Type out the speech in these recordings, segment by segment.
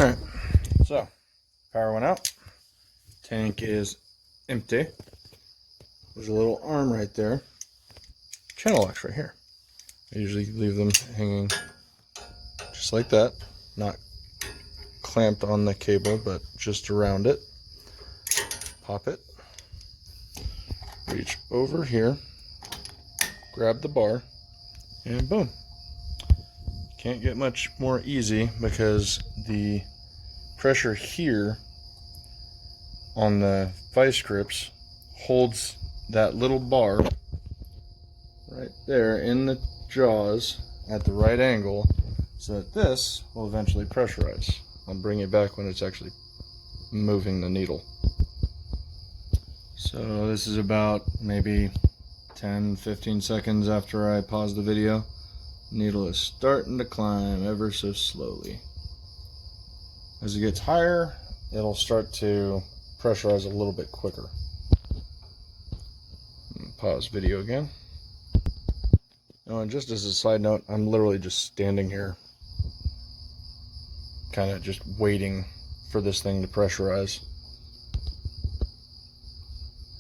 Alright, so power went out. Tank is empty. There's a little arm right there. Channel locks right here. I usually leave them hanging just like that. Not clamped on the cable, but just around it. Pop it. Reach over here. Grab the bar. And boom. Can't get much more easy because the pressure here on the vice grips holds that little bar right there in the jaws at the right angle so that this will eventually pressurize. I'll bring it back when it's actually moving the needle. So this is about maybe 10-15 seconds after I pause the video. Needle is starting to climb ever so slowly. As it gets higher, it'll start to pressurize a little bit quicker. Pause video again. Oh, and just as a side note, I'm literally just standing here, kind of just waiting for this thing to pressurize.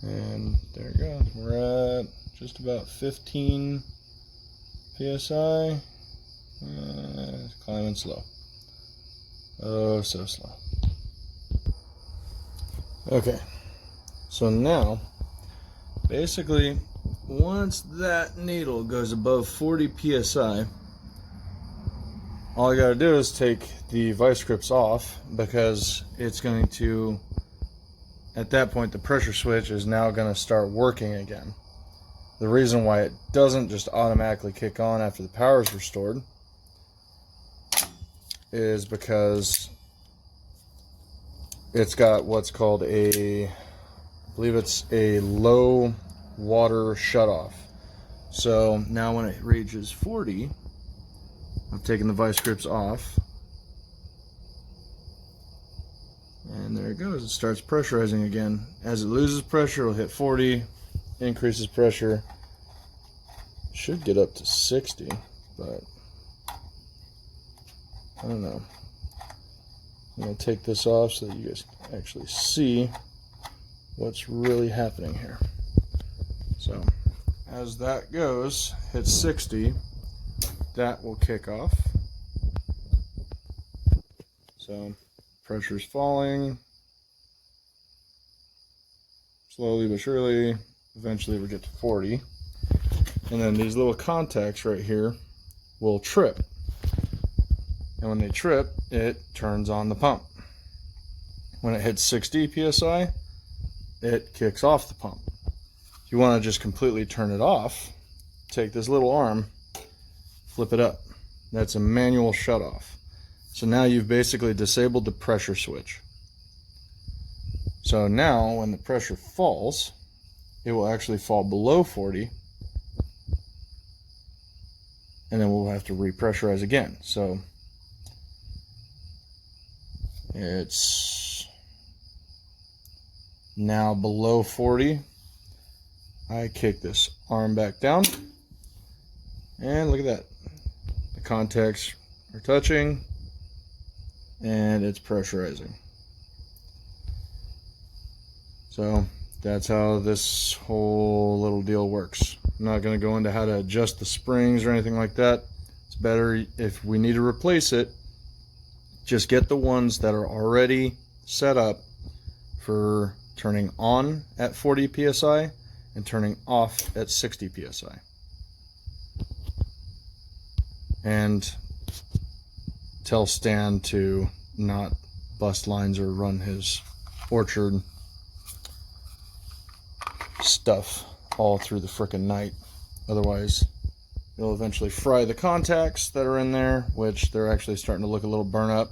And there it goes. We're at just about 15 PSI. Climbing slow. Oh, so slow. Okay, so now basically once that needle goes above 40 PSI, all I gotta do is take the vice grips off, because it's going to, at that point, the pressure switch is now going to start working again. The reason why it doesn't just automatically kick on after the power is restored is because it's got what's called I believe it's a low water shutoff. So now when it reaches 40, I've taken the vice grips off, and there it goes. It starts pressurizing again. As it loses pressure, it'll hit 40, increases pressure. Should get up to 60, but I don't know. I'm going to take this off so that you guys can actually see what's really happening here. So as that goes, hits 60, that will kick off. So pressure's falling slowly but surely. Eventually we'll get to 40, and then these little contacts right here will trip, and when they trip, it turns on the pump. When it hits 60 psi, it kicks off the pump. If you want to just completely turn it off, take this little arm, flip it up. That's a manual shutoff. So now you've basically disabled the pressure switch. So now when the pressure falls, it will actually fall below 40, and then we'll have to repressurize again. So it's now below 40. I kick this arm back down, and look at that. The contacts are touching, and it's pressurizing. So that's how this whole little deal works. I'm not going to go into how to adjust the springs or anything like that. It's better if we need to replace it, just get the ones that are already set up for turning on at 40 psi and turning off at 60 psi. And tell Stan to not bust lines or run his orchard stuff all through the frickin' night. Otherwise, it'll eventually fry the contacts that are in there, which they're actually starting to look a little burn up.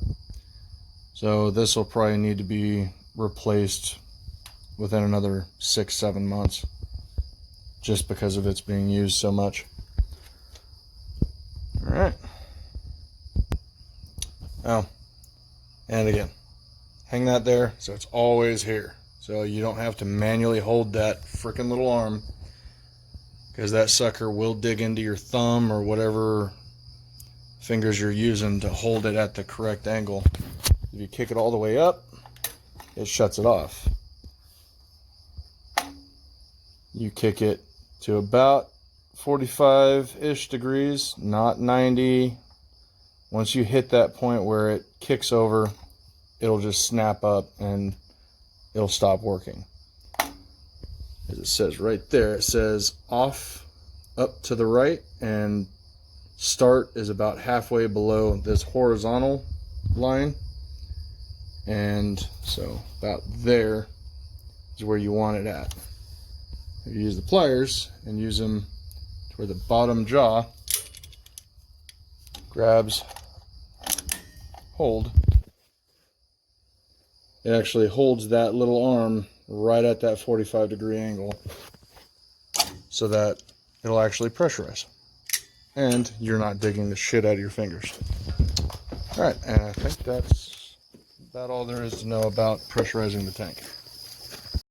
So this will probably need to be replaced within another 6-7 months, just because of it's being used so much. Alright. Oh, and again, hang that there so it's always here, so you don't have to manually hold that frickin' little arm, because that sucker will dig into your thumb or whatever fingers you're using to hold it at the correct angle. If you kick it all the way up, it shuts it off. You kick it to about 45-ish degrees, not 90. Once you hit that point where it kicks over, it'll just snap up and it'll stop working. As it says right there, it says off up to the right, and start is about halfway below this horizontal line. And so about there is where you want it at. If you use the pliers and use them to where the bottom jaw grabs hold, it actually holds that little arm right at that 45-degree angle so that it'll actually pressurize. And you're not digging the shit out of your fingers. Alright, and I think that's about all there is to know about pressurizing the tank.